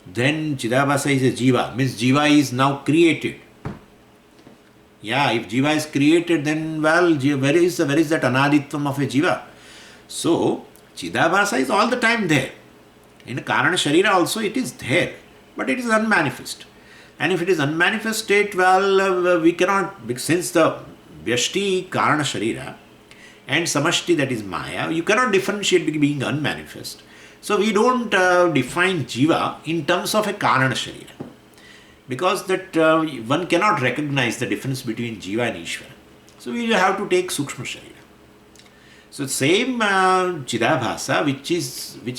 then Chidabhasa is a Jiva. Means Jiva is now created. Yeah, if Jiva is created, then well, where is that Anaditvam of a Jiva? So, Chidabhasa is all the time there. In Karana Sharira also it is there, but it is unmanifest. And if it is unmanifest state, well, we cannot, since the Vyashti Karana Sharira and Samashti, that is Maya, you cannot differentiate being unmanifest. So we don't define Jiva in terms of a Karana Sharira. Because that one cannot recognize the difference between Jiva and Ishvara. So we have to take Sukshma Sharira. So same Chidabhasa which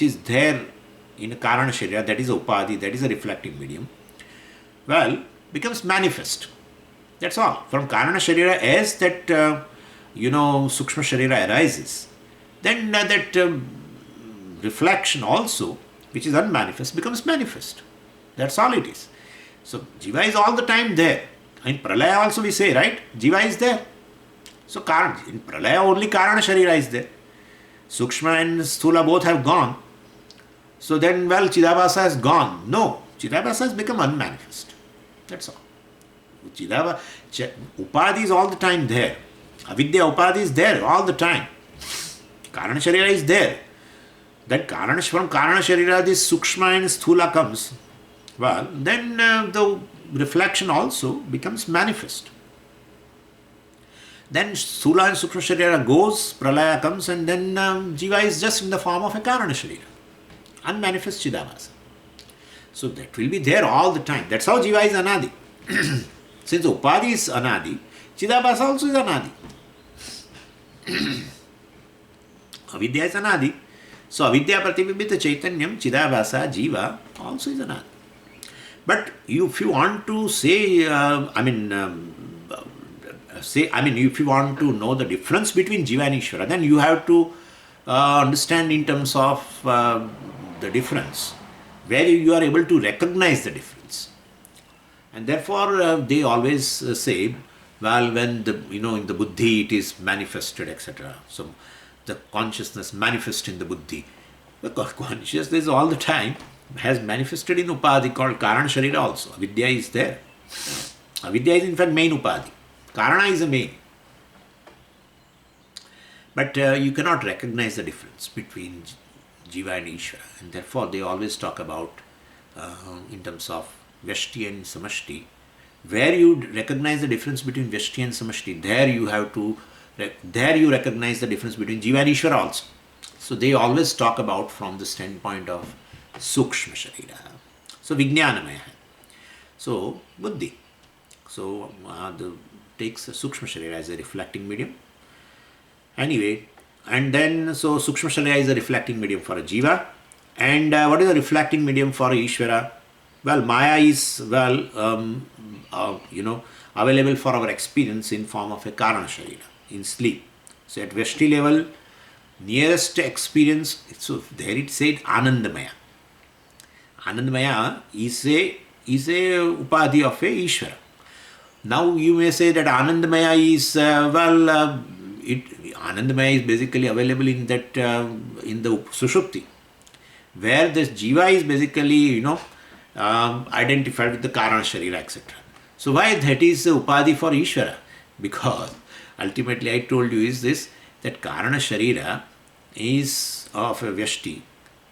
is there in a Karana Sharira, that is a Upadhi, that is a reflecting medium, well, becomes manifest. That's all. From Karana Sharira, as that Sukshma Sharira arises, then that reflection also, which is unmanifest, becomes manifest. That's all it is. So Jiva is all the time there. In Pralaya also we say, right? Jiva is there. So in Pralaya only Karana Sharira is there. Sukshma and Sthula both have gone. So then, well, Chidabhasa has gone. No, Chidabhasa has become unmanifest. That's all. Upadhi is all the time there. Avidya Upadhi is there all the time. Karana Sharira is there. That from Karana Sharira, this Sukshma and Sthula comes. Well, then the reflection also becomes manifest. Then Sthula and Sukshma Sharira goes, Pralaya comes, and then Jiva is just in the form of a Karana Sharira, unmanifest Chidabhasa. So that will be there all the time. That's how Jiva is Anadi. Since Upadhi is Anadi, Chidabhasa also is Anadi. Avidya is Anadi. So Avidya Pratibhibhita Chaitanyam, Chidabhasa, Jiva also is Anadi. But if you want to say, if you want to know the difference between Jiva and Ishvara, then you have to understand in terms of the difference, where you are able to recognize the difference. And therefore, they always say, well, when in the buddhi it is manifested, etc. So the consciousness manifests in the buddhi. The consciousness all the time has manifested in upadhi called Karana Sharira also. Avidya is there. Avidya is in fact main upadhi. Karana is a main. But you cannot recognize the difference between Jiva and Ishvara. And therefore they always talk about in terms of Vyashti and Samashti. Where you recognize the difference between Vyashti and Samashti, there you recognize the difference between Jiva and Ishvara also. So they always talk about from the standpoint of Sukshma Sharira. So Vijnanamaya. So Buddhi. So takes Sukshma Sharira as a reflecting medium. Anyway, and then so Sukshma Sharira is a reflecting medium for a Jiva. And what is a reflecting medium for a Ishvara? Well, Maya is available for our experience in form of a Karana Sharira, in sleep. So at Vyashti level, nearest experience, so there it said Anandamaya. Anandamaya is a upadhi of a Ishvara. Now you may say that Anandamaya is, Anandamaya is basically available in that, in the Sushupti, where this Jiva is basically, identified with the Karana Sharira, etc. So why that is upadhi for Ishvara? Because ultimately I told you is this, that Karana Sharira is of a Vyashti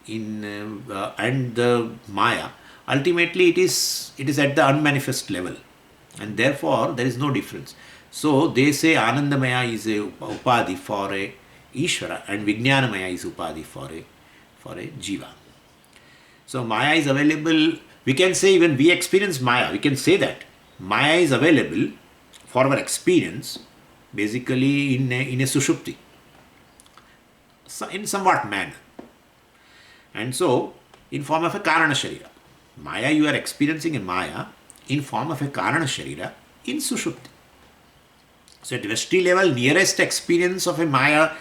and the Maya. Ultimately it is at the unmanifest level, and therefore there is no difference. So they say Anandamaya is a upadhi for a Ishvara and Vijnanamaya is upadhi for a Jiva. So Maya is available. We can say when we experience Maya, we can say that Maya is available for our experience basically in a Sushupti, so in somewhat manner. And so in form of a Karana Sharira. Maya you are experiencing in Maya in form of a Karana Sharira in Sushupti. So at Vyashti level, nearest experience of a Maya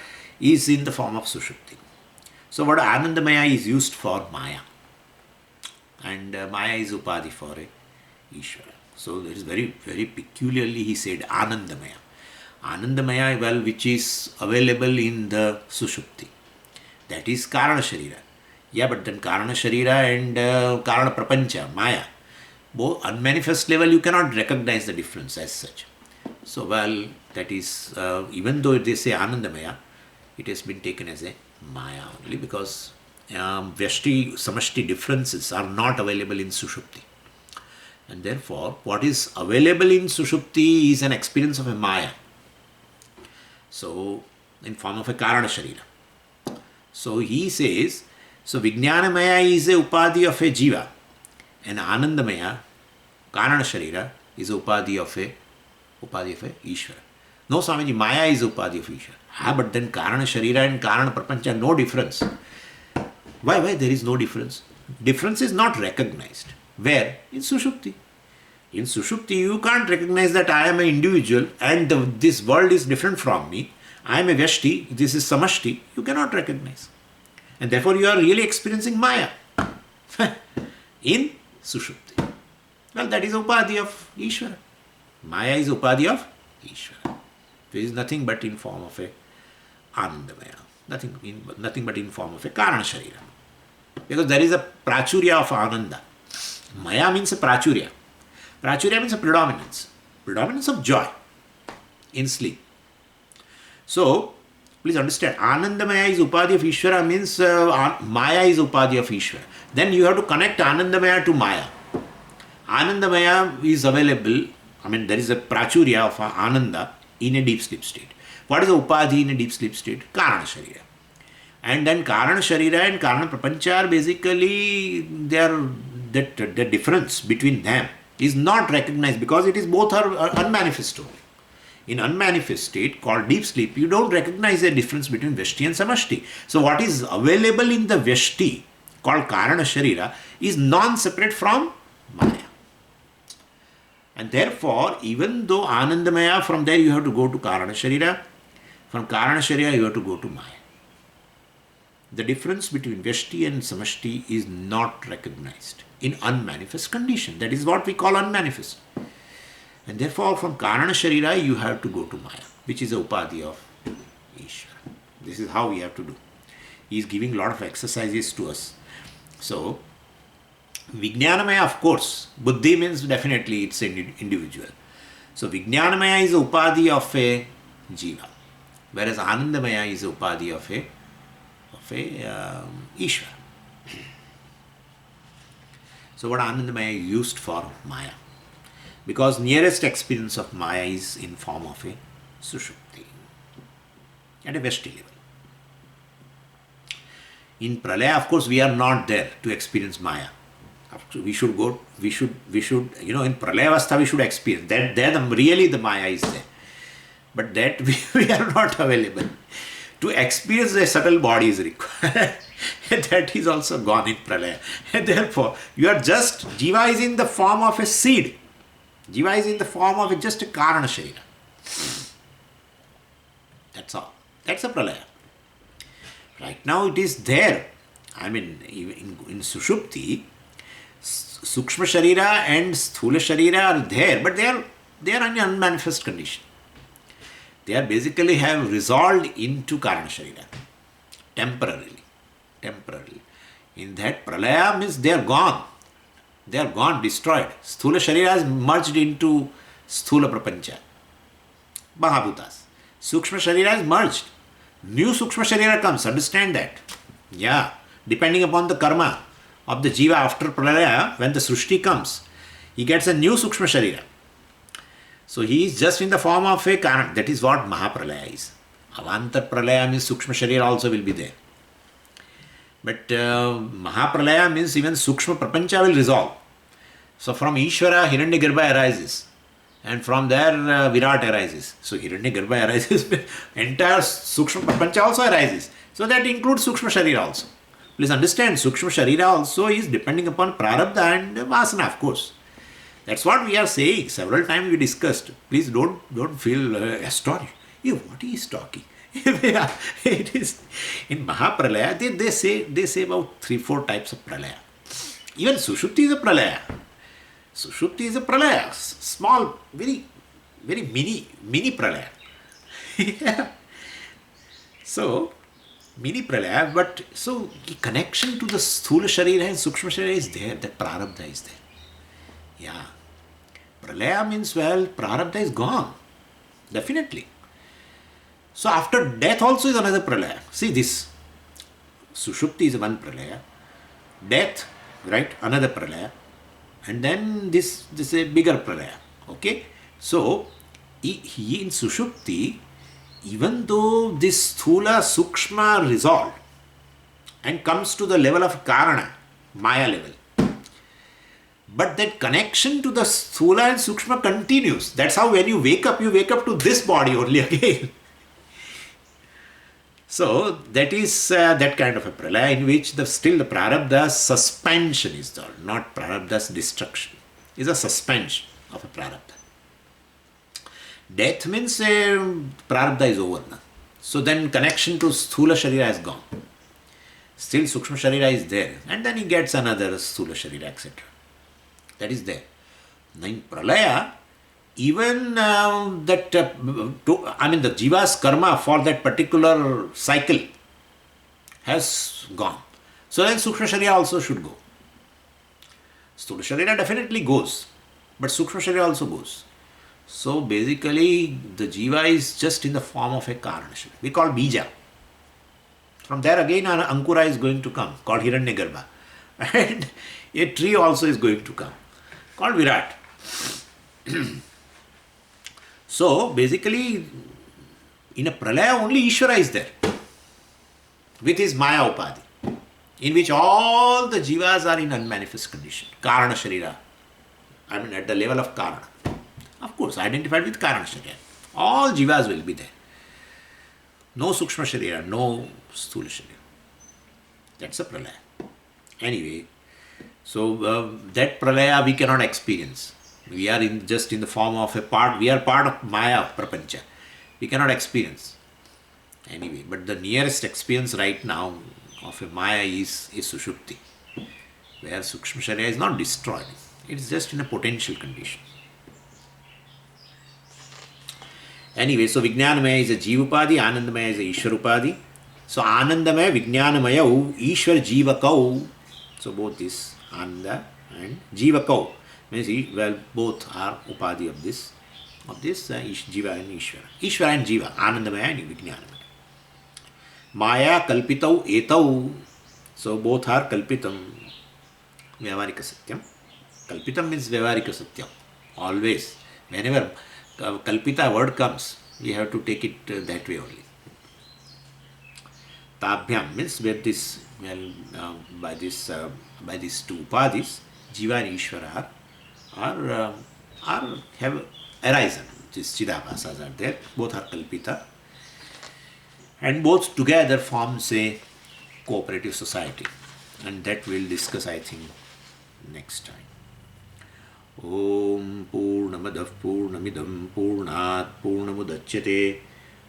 is in the form of Sushupti. So what Anandamaya is used for Maya. And Maya is upadhi for a Ishvara. So it is very, very peculiarly he said Anandamaya. Anandamaya, well, which is available in the Sushupti. That is Karana Sharira. Yeah, but then Karana Sharira and Karana Prapancha, Maya, both unmanifest level you cannot recognize the difference as such. So, well, that is, even though they say Anandamaya, it has been taken as a Maya only because Vyashti, Samashti differences are not available in Sushupti. And therefore, what is available in Sushupti is an experience of a Maya. So, in form of a Karana Sharira. So, he says, so Vijnanamaya is a upadhi of a Jiva and Anandamaya, Karana Sharira, is a upadhi of a Ishvara. No, Swamiji, Maya is upadhi of Ishvara. But then Karana Sharira and Karana Prapancha, no difference. Why there is no difference? Difference is not recognized. Where? In Sushupti. In Sushupti, you can't recognize that I am an individual and this world is different from me. I am a Vyashti, this is Samashti. You cannot recognize. And therefore, you are really experiencing Maya in Sushupti. Well, that is upadhi of Ishvara. Maya is upadhi of Ishvara. There is nothing but in form of a Anandamaya. Nothing but in form of a Karana Sharira. Because there is a prachurya of Ananda. Maya means a prachurya. Prachurya means a predominance. Predominance of joy in sleep. So, please understand, Anandamaya is upadhi of Ishvara means Maya is upadhi of Ishvara. Then you have to connect Anandamaya to Maya. Anandamaya is available, there is a prachurya of Ananda in a deep sleep state. What is the upadhi in a deep sleep state? Karana Sharira. And then Karana Sharira and Karana Prapancha are basically, the difference between them is not recognized because it is both are unmanifest only. In unmanifest state called deep sleep, you don't recognize the difference between Vyashti and Samashti. So what is available in the Vyashti called Karana Sharira is non-separate from Maya. And therefore, even though Anandamaya, from there you have to go to Karana Sharira, from Karana Sharira you have to go to Maya. The difference between Vyashti and Samashti is not recognized in unmanifest condition. That is what we call unmanifest. And therefore, from Karana Sharira, you have to go to Maya, which is a upadhi of Ishvara. This is how we have to do. He is giving a lot of exercises to us. So, Vijnanamaya, of course, Buddhi means definitely it's an individual. So, Vijnanamaya is a upadhi of a Jiva, whereas Anandamaya is a upadhi of a Ishvara. So, what Anandamaya is used for? Maya. Because nearest experience of Maya is in form of a Sushupti at a Vyashti level. In Pralaya, of course, we are not there to experience Maya. We should, in Pralaya Avastha we should experience. There really the Maya is there. But that we are not available. To experience the subtle body is required. That is also gone in Pralaya. And therefore, Jiva is in the form of a seed. Jiva is in the form of just a Karana Sharira. That's all. That's a Pralaya. Right now it is there. I mean, in Sushupti, Sukshma Sharira and Sthula Sharira are there, but they are in an unmanifest condition. They are basically have resolved into Karana Sharira. Temporarily. In that Pralaya means they are gone. They are gone, destroyed. Sthula Sharira has merged into Sthula Prapancha. Mahabhutas. Sukshma Sharira has merged. New Sukshma Sharira comes, understand that. Yeah, depending upon the karma of the Jiva after Pralaya, when the Srushti comes, he gets a new Sukshma Sharira. So he is just in the form of a Karana. That is what Mahapralaya is. Avantar Pralaya means Sukshma Sharira also will be there. But Mahapralaya means even Sukshma Prapancha will resolve. So from Ishvara, Hiranyagarbha arises. And from there, Virat arises. So Hiranyagarbha arises, entire Sukshma Prapancha also arises. So that includes Sukshma Sharira also. Please understand, Sukshma Sharira also is depending upon Prarabdha and Vasana, of course. That's what we are saying. Several times we discussed. Please don't feel astonished. What he is talking? It is in Mahapralaya. They say about 3-4 types of pralaya. Even Sushupti is a pralaya. Sushupti is a pralaya, small, very mini pralaya. Yeah. So mini pralaya, but so the connection to the Sthula Sharira and Sukshma Sharira is there. That Prarabdha is there. Yeah. Pralaya means, Prarabdha is gone. Definitely. So after death also is another pralaya. See this. Sushupti is one pralaya. Death, right? Another pralaya. And then this is a bigger pralaya. Okay? So, he in Sushupti, even though this Sthula Sukshma resolved and comes to the level of Karana, Maya level, but that connection to the Sthula and Sukshma continues. That's how when you wake up to this body only again. So that is that kind of a pralaya in which still the Prarabdha's suspension is there, not Prarabdha's destruction. Is a suspension of a Prarabdha. Death means Prarabdha is over now. So then connection to Sthula Sharira is gone. Still Sukshma Sharira is there. And then he gets another Sthula Sharira, etc. That is there. Now in Pralaya, even the Jiva's karma for that particular cycle has gone. So then Sukshma Sharira also should go. Sthula Sharira definitely goes, but Sukshma Sharira also goes. So basically the Jiva is just in the form of a Karana Sharira. We call Bija. From there again an Ankura is going to come, called Hiranyagarbha. And a tree also is going to come, called Virat. So basically, in a pralaya only Ishvara is there with his Maya Upadhi, in which all the jivas are in unmanifest condition. Karana Sharira, I mean at the level of Karana. Of course, identified with Karana Sharira. All jivas will be there. No Sukshma Sharira, no Sthula Sharira. That's a pralaya. Anyway, so that pralaya we cannot experience. We are just in the form of a part, we are part of Maya Prapancha. We cannot experience. Anyway, but the nearest experience right now of a Maya is Sushupti, where Sukshma Sharira is not destroyed. It is just in a potential condition. Anyway, so Vijnanamaya is a Jivupadi, Anandamaya is a Ishwarupadi. So Anandamaya, Vijnanamaya, Ishwar Jivakau. So both this Ananda and Jivakau means well both are Upadi of this Jiva and Ishvara. Ishvara and Jiva, Anandamaya and Vijnanamaya. Maya Kalpitau Etau. So both are Kalpitam, Vyavarika Satyam. Kalpitam means Vyavarika Satyam. Always, whenever Kalpita word comes, we have to take it that way only. Tabhyam means where this, well, by these two upadhis, Jiva and Ishvara have arisen. These Chidabhasas are there. Both are Kalpita. And both together forms a cooperative society. And that we'll discuss, I think, next time. Om Purnamadah Purnamidam Purnat Purnamudachyate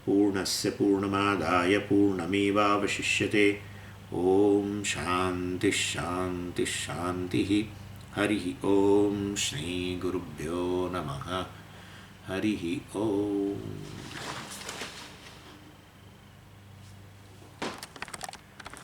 Purnasya Purnamadaya Purnameva Vashishyate. Om Shanti Shanti Shanti. Harihi Om Shri Gurubhyo Namaha. Harihi Om.